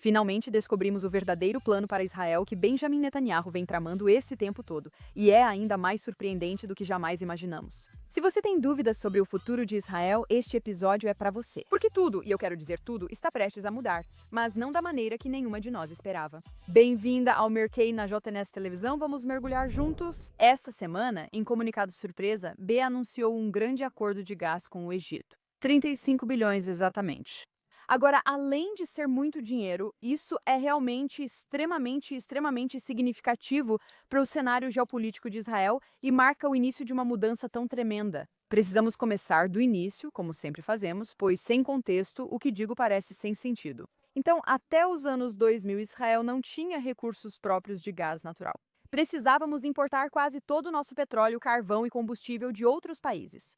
Finalmente descobrimos o verdadeiro plano para Israel que Benjamin Netanyahu vem tramando esse tempo todo, e é ainda mais surpreendente do que jamais imaginamos. Se você tem dúvidas sobre o futuro de Israel, este episódio é para você. Porque tudo, e eu quero dizer tudo, está prestes a mudar, mas não da maneira que nenhuma de nós esperava. Bem-vinda ao Mercei na JNS Televisão, vamos mergulhar juntos? Esta semana, em comunicado surpresa, B anunciou um grande acordo de gás com o Egito. 35 bilhões exatamente. Agora, além de ser muito dinheiro, isso é realmente extremamente significativo para o cenário geopolítico de Israel e marca o início de uma mudança tão tremenda. Precisamos começar do início, como sempre fazemos, pois sem contexto, o que digo parece sem sentido. Então, até os anos 2000, Israel não tinha recursos próprios de gás natural. Precisávamos importar quase todo o nosso petróleo, carvão e combustível de outros países.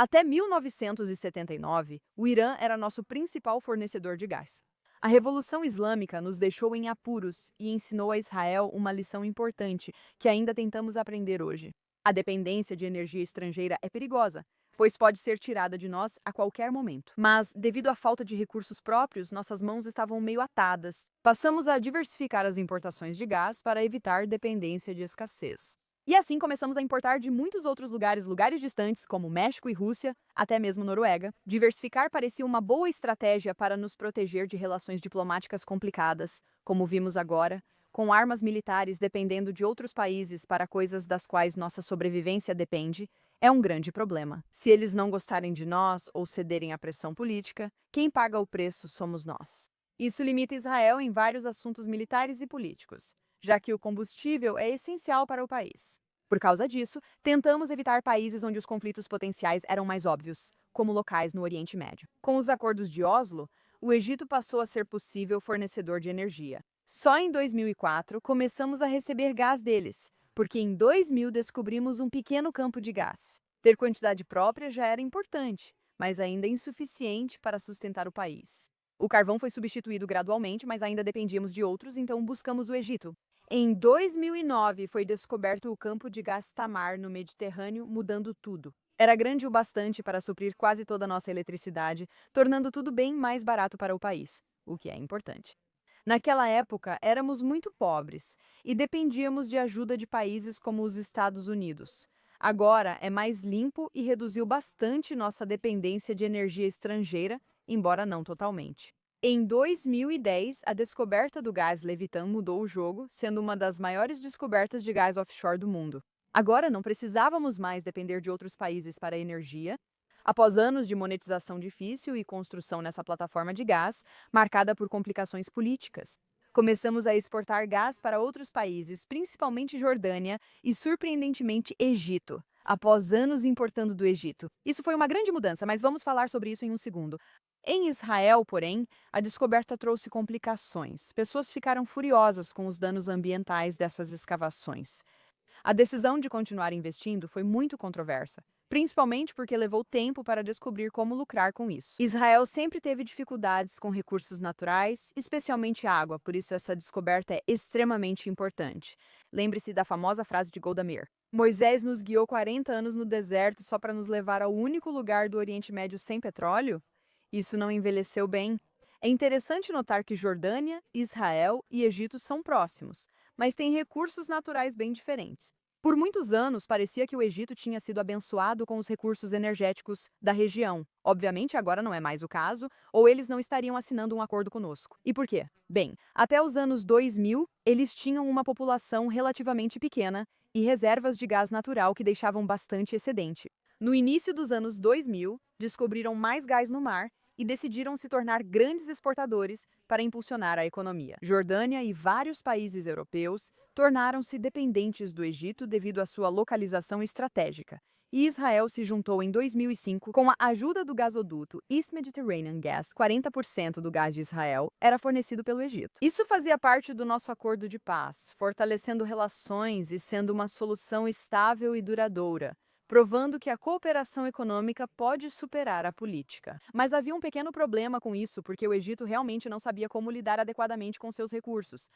Até 1979, o Irã era nosso principal fornecedor de gás. A Revolução Islâmica nos deixou em apuros e ensinou a Israel uma lição importante que ainda tentamos aprender hoje. A dependência de energia estrangeira é perigosa, pois pode ser tirada de nós a qualquer momento. Mas, devido à falta de recursos próprios, nossas mãos estavam meio atadas. Passamos a diversificar as importações de gás para evitar dependência de escassez. E assim começamos a importar de muitos outros lugares distantes, como México e Rússia, até mesmo Noruega. Diversificar parecia uma boa estratégia para nos proteger de relações diplomáticas complicadas, como vimos agora, com armas militares dependendo de outros países para coisas das quais nossa sobrevivência depende, é um grande problema. Se eles não gostarem de nós ou cederem à pressão política, quem paga o preço somos nós. Isso limita Israel em vários assuntos militares e políticos, já que o combustível é essencial para o país. Por causa disso, tentamos evitar países onde os conflitos potenciais eram mais óbvios, como locais no Oriente Médio. Com os acordos de Oslo, o Egito passou a ser possível fornecedor de energia. Só em 2004 começamos a receber gás deles, porque em 2000 descobrimos um pequeno campo de gás. Ter quantidade própria já era importante, mas ainda insuficiente para sustentar o país. O carvão foi substituído gradualmente, mas ainda dependíamos de outros, então buscamos o Egito. Em 2009, foi descoberto o campo de gás Tamar no Mediterrâneo, mudando tudo. Era grande o bastante para suprir quase toda a nossa eletricidade, tornando tudo bem mais barato para o país, o que é importante. Naquela época, éramos muito pobres e dependíamos de ajuda de países como os Estados Unidos. Agora é mais limpo e reduziu bastante nossa dependência de energia estrangeira, embora não totalmente. Em 2010, a descoberta do gás Leviathan mudou o jogo, sendo uma das maiores descobertas de gás offshore do mundo. Agora não precisávamos mais depender de outros países para a energia. Após anos de monetização difícil e construção nessa plataforma de gás, marcada por complicações políticas, começamos a exportar gás para outros países, principalmente Jordânia e, surpreendentemente, Egito. Após anos importando do Egito. Isso foi uma grande mudança, mas vamos falar sobre isso em um segundo. Em Israel, porém, a descoberta trouxe complicações. Pessoas ficaram furiosas com os danos ambientais dessas escavações. A decisão de continuar investindo foi muito controversa, principalmente porque levou tempo para descobrir como lucrar com isso. Israel sempre teve dificuldades com recursos naturais, especialmente água, por isso essa descoberta é extremamente importante. Lembre-se da famosa frase de Golda Meir: Moisés nos guiou 40 anos no deserto só para nos levar ao único lugar do Oriente Médio sem petróleo? Isso não envelheceu bem. É interessante notar que Jordânia, Israel e Egito são próximos, mas têm recursos naturais bem diferentes. Por muitos anos, parecia que o Egito tinha sido abençoado com os recursos energéticos da região. Obviamente, agora não é mais o caso, ou eles não estariam assinando um acordo conosco. E por quê? Bem, até os anos 2000, eles tinham uma população relativamente pequena e reservas de gás natural que deixavam bastante excedente. No início dos anos 2000, descobriram mais gás no mar e decidiram se tornar grandes exportadores para impulsionar a economia. Jordânia e vários países europeus tornaram-se dependentes do Egito devido à sua localização estratégica. E Israel se juntou em 2005 com a ajuda do gasoduto East Mediterranean Gas. 40% do gás de Israel era fornecido pelo Egito. Isso fazia parte do nosso acordo de paz, fortalecendo relações e sendo uma solução estável e duradoura, provando que a cooperação econômica pode superar a política. Mas havia um pequeno problema com isso, porque o Egito realmente não sabia como lidar adequadamente com seus recursos.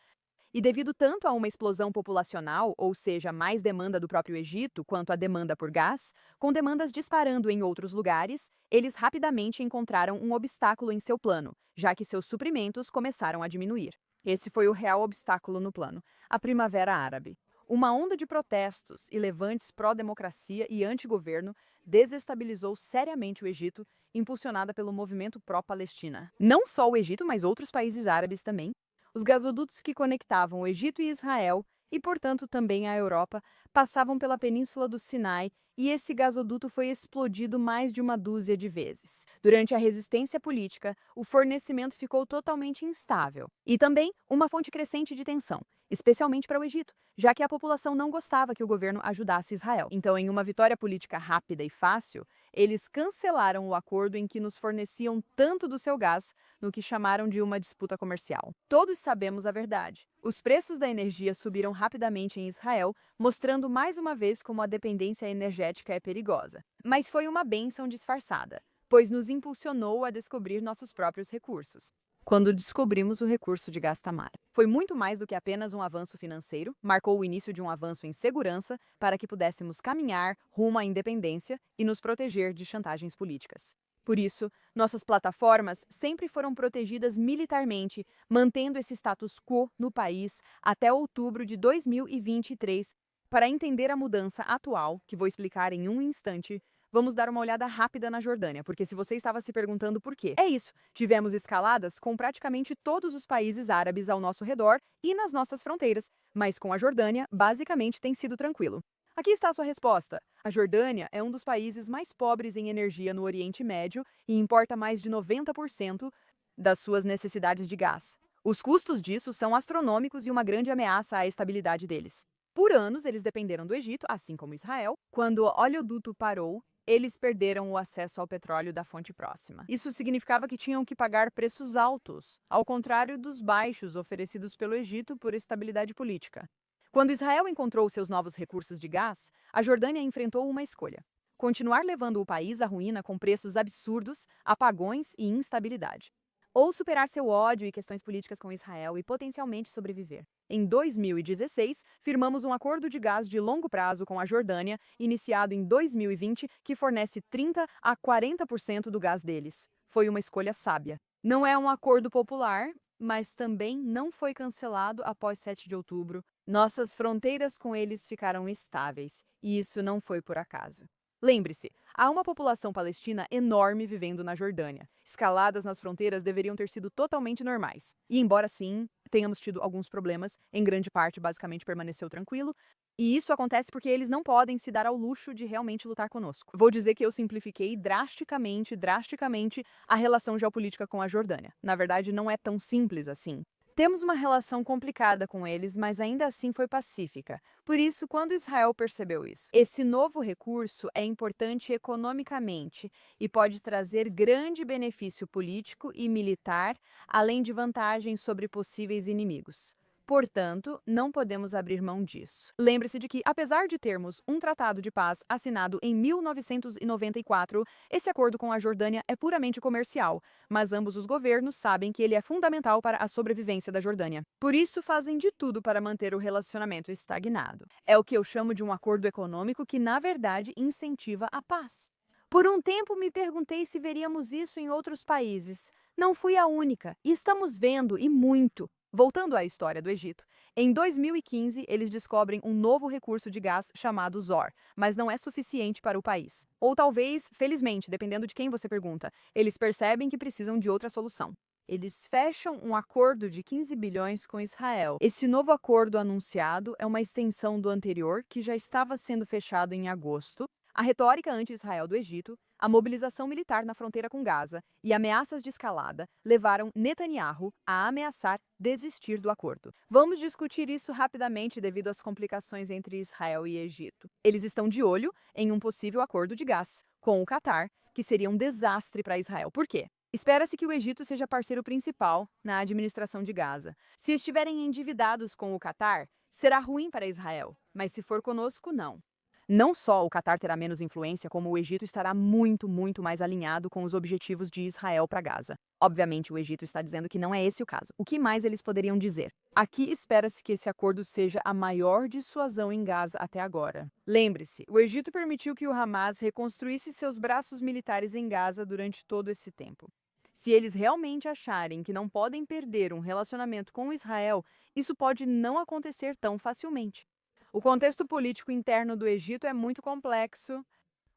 E devido tanto a uma explosão populacional, ou seja, mais demanda do próprio Egito, quanto a demanda por gás, com demandas disparando em outros lugares, eles rapidamente encontraram um obstáculo em seu plano, já que seus suprimentos começaram a diminuir. Esse foi o real obstáculo no plano: a Primavera Árabe. Uma onda de protestos e levantes pró-democracia e anti-governo desestabilizou seriamente o Egito, impulsionada pelo movimento pró-Palestina. Não só o Egito, mas outros países árabes também. Os gasodutos que conectavam o Egito e Israel, e portanto também a Europa, passavam pela Península do Sinai, e esse gasoduto foi explodido mais de uma dúzia de vezes. Durante a resistência política, o fornecimento ficou totalmente instável. E também uma fonte crescente de tensão, especialmente para o Egito, já que a população não gostava que o governo ajudasse Israel. Então, em uma vitória política rápida e fácil, eles cancelaram o acordo em que nos forneciam tanto do seu gás, no que chamaram de uma disputa comercial. Todos sabemos a verdade. Os preços da energia subiram rapidamente em Israel, mostrando mais uma vez como a dependência energética é perigosa. Mas foi uma bênção disfarçada, pois nos impulsionou a descobrir nossos próprios recursos. Quando descobrimos o recurso de gás Tamar, foi muito mais do que apenas um avanço financeiro, marcou o início de um avanço em segurança para que pudéssemos caminhar rumo à independência e nos proteger de chantagens políticas. Por isso, nossas plataformas sempre foram protegidas militarmente, mantendo esse status quo no país até outubro de 2023. Para entender a mudança atual, que vou explicar em um instante, vamos dar uma olhada rápida na Jordânia, porque se você estava se perguntando por quê, é isso, tivemos escaladas com praticamente todos os países árabes ao nosso redor e nas nossas fronteiras, mas com a Jordânia, basicamente tem sido tranquilo. Aqui está a sua resposta. A Jordânia é um dos países mais pobres em energia no Oriente Médio e importa mais de 90% das suas necessidades de gás. Os custos disso são astronômicos e uma grande ameaça à estabilidade deles. Por anos, eles dependeram do Egito, assim como Israel. Quando o oleoduto parou, eles perderam o acesso ao petróleo da fonte próxima. Isso significava que tinham que pagar preços altos, ao contrário dos baixos oferecidos pelo Egito por estabilidade política. Quando Israel encontrou seus novos recursos de gás, a Jordânia enfrentou uma escolha: continuar levando o país à ruína com preços absurdos, apagões e instabilidade, ou superar seu ódio e questões políticas com Israel e potencialmente sobreviver. Em 2016, firmamos um acordo de gás de longo prazo com a Jordânia, iniciado em 2020, que fornece 30 a 40% do gás deles. Foi uma escolha sábia. Não é um acordo popular, mas também não foi cancelado após 7 de outubro. Nossas fronteiras com eles ficaram estáveis, e isso não foi por acaso. Lembre-se, há uma população palestina enorme vivendo na Jordânia. Escaladas nas fronteiras deveriam ter sido totalmente normais. E embora sim, tenhamos tido alguns problemas, em grande parte basicamente permaneceu tranquilo, e isso acontece porque eles não podem se dar ao luxo de realmente lutar conosco. Vou dizer que eu simplifiquei drasticamente a relação geopolítica com a Jordânia. Na verdade, não é tão simples assim. Temos uma relação complicada com eles, mas ainda assim foi pacífica. Por isso, quando Israel percebeu isso, esse novo recurso é importante economicamente e pode trazer grande benefício político e militar, além de vantagens sobre possíveis inimigos. Portanto, não podemos abrir mão disso. Lembre-se de que, apesar de termos um tratado de paz assinado em 1994, esse acordo com a Jordânia é puramente comercial, mas ambos os governos sabem que ele é fundamental para a sobrevivência da Jordânia. Por isso, fazem de tudo para manter o relacionamento estagnado. É o que eu chamo de um acordo econômico que, na verdade, incentiva a paz. Por um tempo me perguntei se veríamos isso em outros países. Não fui a única, e estamos vendo, e muito. Voltando à história do Egito, em 2015 eles descobrem um novo recurso de gás chamado Zohr, mas não é suficiente para o país. Ou talvez, felizmente, dependendo de quem você pergunta, eles percebem que precisam de outra solução. Eles fecham um acordo de 15 bilhões com Israel. Esse novo acordo anunciado é uma extensão do anterior, que já estava sendo fechado em agosto. A retórica anti-Israel do Egito, a mobilização militar na fronteira com Gaza e ameaças de escalada levaram Netanyahu a ameaçar desistir do acordo. Vamos discutir isso rapidamente devido às complicações entre Israel e Egito. Eles estão de olho em um possível acordo de gás com o Catar, que seria um desastre para Israel. Por quê? Espera-se que o Egito seja parceiro principal na administração de Gaza. Se estiverem endividados com o Catar, será ruim para Israel, mas se for conosco, não. Não só o Catar terá menos influência, como o Egito estará muito mais alinhado com os objetivos de Israel para Gaza. Obviamente, o Egito está dizendo que não é esse o caso. O que mais eles poderiam dizer? Aqui espera-se que esse acordo seja a maior dissuasão em Gaza até agora. Lembre-se, o Egito permitiu que o Hamas reconstruísse seus braços militares em Gaza durante todo esse tempo. Se eles realmente acharem que não podem perder um relacionamento com Israel, isso pode não acontecer tão facilmente. O contexto político interno do Egito é muito complexo.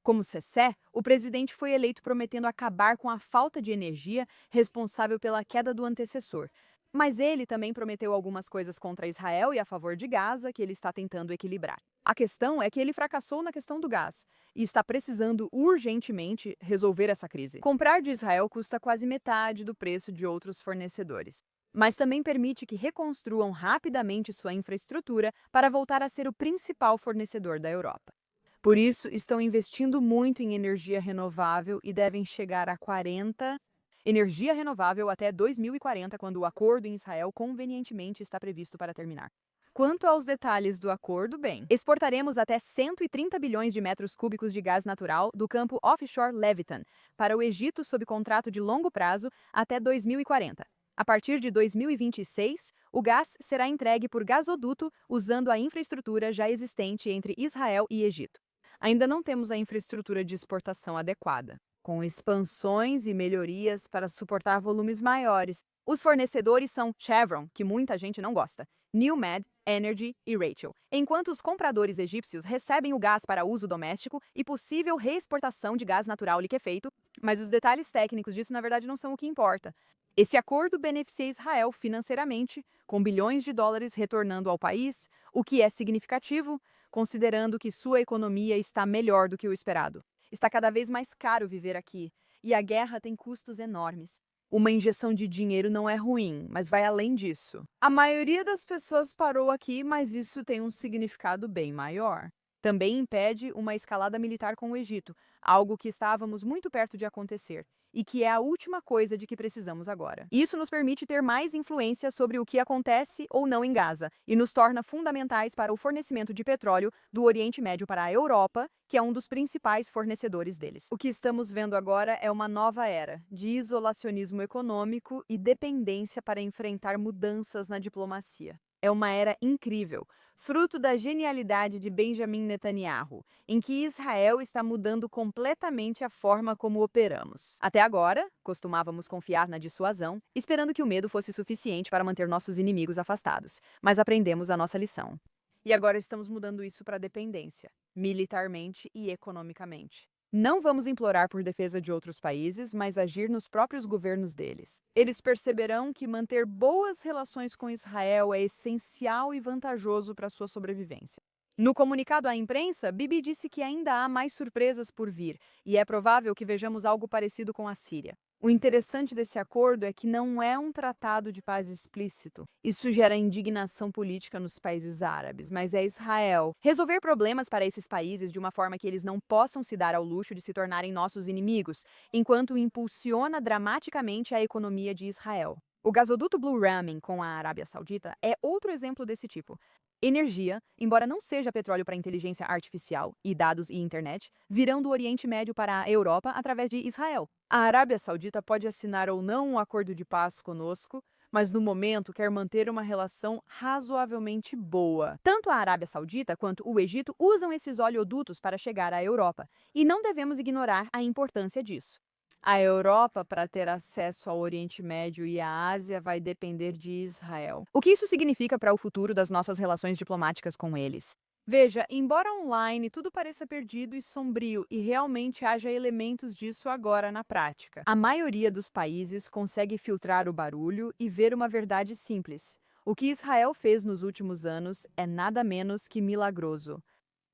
Como Sesé, o presidente foi eleito prometendo acabar com a falta de energia responsável pela queda do antecessor. Mas ele também prometeu algumas coisas contra Israel e a favor de Gaza, que ele está tentando equilibrar. A questão é que ele fracassou na questão do gás e está precisando urgentemente resolver essa crise. Comprar de Israel custa quase metade do preço de outros fornecedores, mas também permite que reconstruam rapidamente sua infraestrutura para voltar a ser o principal fornecedor da Europa. Por isso, estão investindo muito em energia renovável e devem chegar a 40% energia renovável até 2040, quando o acordo em Israel convenientemente está previsto para terminar. Quanto aos detalhes do acordo, bem, exportaremos até 130 bilhões de metros cúbicos de gás natural do campo offshore Leviathan para o Egito sob contrato de longo prazo até 2040. A partir de 2026, o gás será entregue por gasoduto usando a infraestrutura já existente entre Israel e Egito. Ainda não temos a infraestrutura de exportação adequada, com expansões e melhorias para suportar volumes maiores. Os fornecedores são Chevron, que muita gente não gosta, NewMed, Energy e Rachel, enquanto os compradores egípcios recebem o gás para uso doméstico e possível reexportação de gás natural liquefeito, mas os detalhes técnicos disso na verdade não são o que importa. Esse acordo beneficia Israel financeiramente, com bilhões de dólares retornando ao país, o que é significativo, considerando que sua economia está melhor do que o esperado. Está cada vez mais caro viver aqui, e a guerra tem custos enormes. Uma injeção de dinheiro não é ruim, mas vai além disso. A maioria das pessoas parou aqui, mas isso tem um significado bem maior. Também impede uma escalada militar com o Egito, algo que estávamos muito perto de acontecer, e que é a última coisa de que precisamos agora. Isso nos permite ter mais influência sobre o que acontece ou não em Gaza, e nos torna fundamentais para o fornecimento de petróleo do Oriente Médio para a Europa, que é um dos principais fornecedores deles. O que estamos vendo agora é uma nova era de isolacionismo econômico e dependência para enfrentar mudanças na diplomacia. É uma era incrível, fruto da genialidade de Benjamin Netanyahu, em que Israel está mudando completamente a forma como operamos. Até agora, costumávamos confiar na dissuasão, esperando que o medo fosse suficiente para manter nossos inimigos afastados, mas aprendemos a nossa lição. E agora estamos mudando isso para dependência, militarmente e economicamente. Não vamos implorar por defesa de outros países, mas agir nos próprios governos deles. Eles perceberão que manter boas relações com Israel é essencial e vantajoso para sua sobrevivência. No comunicado à imprensa, Bibi disse que ainda há mais surpresas por vir, e é provável que vejamos algo parecido com a Síria. O interessante desse acordo é que não é um tratado de paz explícito. Isso gera indignação política nos países árabes, mas é Israel. Resolver problemas para esses países de uma forma que eles não possam se dar ao luxo de se tornarem nossos inimigos, enquanto impulsiona dramaticamente a economia de Israel. O gasoduto Blue Ramming com a Arábia Saudita é outro exemplo desse tipo. Energia, embora não seja petróleo para inteligência artificial e dados e internet, virão do Oriente Médio para a Europa através de Israel. A Arábia Saudita pode assinar ou não um acordo de paz conosco, mas no momento quer manter uma relação razoavelmente boa. Tanto a Arábia Saudita quanto o Egito usam esses oleodutos para chegar à Europa, e não devemos ignorar a importância disso. A Europa, para ter acesso ao Oriente Médio e à Ásia, vai depender de Israel. O que isso significa para o futuro das nossas relações diplomáticas com eles? Veja, embora online tudo pareça perdido e sombrio e realmente haja elementos disso agora na prática, a maioria dos países consegue filtrar o barulho e ver uma verdade simples. O que Israel fez nos últimos anos é nada menos que milagroso.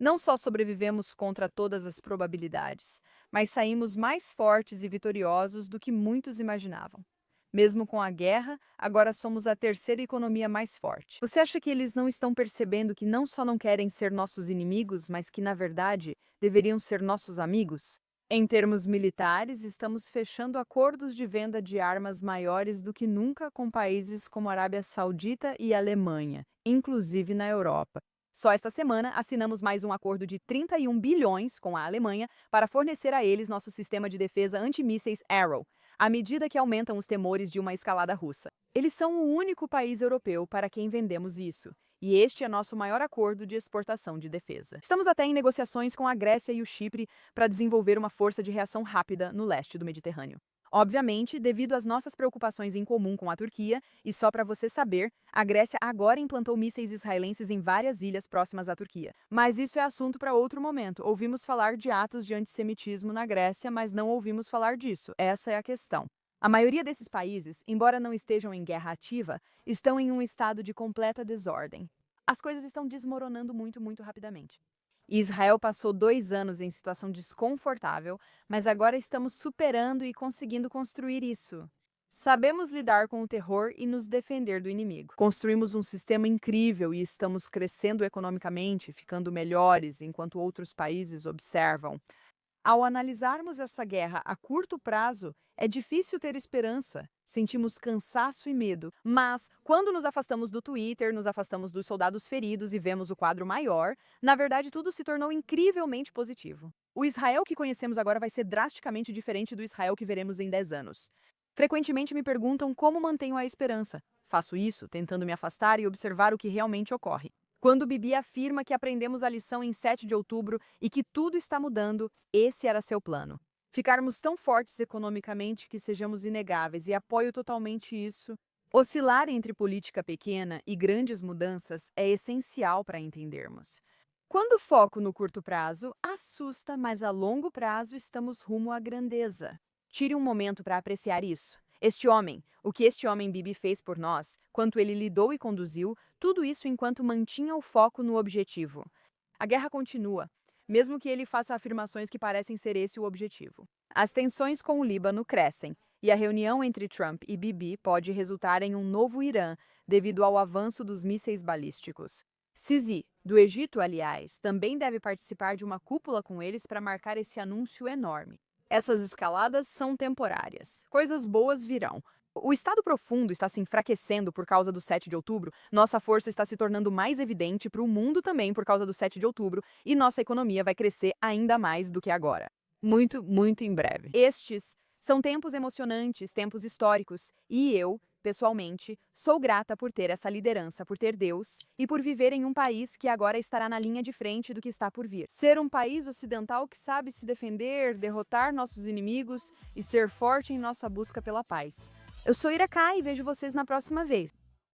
Não só sobrevivemos contra todas as probabilidades, mas saímos mais fortes e vitoriosos do que muitos imaginavam. Mesmo com a guerra, agora somos a terceira economia mais forte. Você acha que eles não estão percebendo que não só não querem ser nossos inimigos, mas que, na verdade, deveriam ser nossos amigos? Em termos militares, estamos fechando acordos de venda de armas maiores do que nunca com países como a Arábia Saudita e a Alemanha, inclusive na Europa. Só esta semana, assinamos mais um acordo de 31 bilhões com a Alemanha para fornecer a eles nosso sistema de defesa antimísseis Arrow. à medida que aumentam os temores de uma escalada russa. Eles são o único país europeu para quem vendemos isso, e este é nosso maior acordo de exportação de defesa. Estamos até em negociações com a Grécia e o Chipre para desenvolver uma força de reação rápida no leste do Mediterrâneo. Obviamente, devido às nossas preocupações em comum com a Turquia, e só para você saber, a Grécia agora implantou mísseis israelenses em várias ilhas próximas à Turquia. Mas isso é assunto para outro momento. Ouvimos falar de atos de antissemitismo na Grécia, mas não ouvimos falar disso. Essa é a questão. A maioria desses países, embora não estejam em guerra ativa, estão em um estado de completa desordem. As coisas estão desmoronando muito rapidamente. Israel passou 2 anos em situação desconfortável, mas agora estamos superando e conseguindo construir isso. Sabemos lidar com o terror e nos defender do inimigo. Construímos um sistema incrível e estamos crescendo economicamente, ficando melhores enquanto outros países observam. Ao analisarmos essa guerra a curto prazo, é difícil ter esperança. Sentimos cansaço e medo. Mas, quando nos afastamos do Twitter, nos afastamos dos soldados feridos e vemos o quadro maior, na verdade tudo se tornou incrivelmente positivo. O Israel que conhecemos agora vai ser drasticamente diferente do Israel que veremos em 10 anos. Frequentemente me perguntam como mantenho a esperança. Faço isso tentando me afastar e observar o que realmente ocorre. Quando Bibi afirma que aprendemos a lição em 7 de outubro e que tudo está mudando, esse era seu plano. Ficarmos tão fortes economicamente que sejamos inegáveis e apoio totalmente isso. Oscilar entre política pequena e grandes mudanças é essencial para entendermos. Quando o foco no curto prazo assusta, mas a longo prazo estamos rumo à grandeza. Tire um momento para apreciar isso. O que este homem Bibi fez por nós, quanto ele lidou e conduziu, tudo isso enquanto mantinha o foco no objetivo. A guerra continua, mesmo que ele faça afirmações que parecem ser esse o objetivo. As tensões com o Líbano crescem, e a reunião entre Trump e Bibi pode resultar em um novo Irã, devido ao avanço dos mísseis balísticos. Sisi, do Egito, aliás, também deve participar de uma cúpula com eles para marcar esse anúncio enorme. Essas escaladas são temporárias. Coisas boas virão. O Estado profundo está se enfraquecendo por causa do 7 de outubro, nossa força está se tornando mais evidente para o mundo também por causa do 7 de outubro, e nossa economia vai crescer ainda mais do que agora. Muito em breve. Estes são tempos emocionantes, tempos históricos, e eu, pessoalmente, sou grata por ter essa liderança, por ter Deus e por viver em um país que agora estará na linha de frente do que está por vir. Ser um país ocidental que sabe se defender, derrotar nossos inimigos e ser forte em nossa busca pela paz. Eu sou Ira Kai e vejo vocês na próxima vez.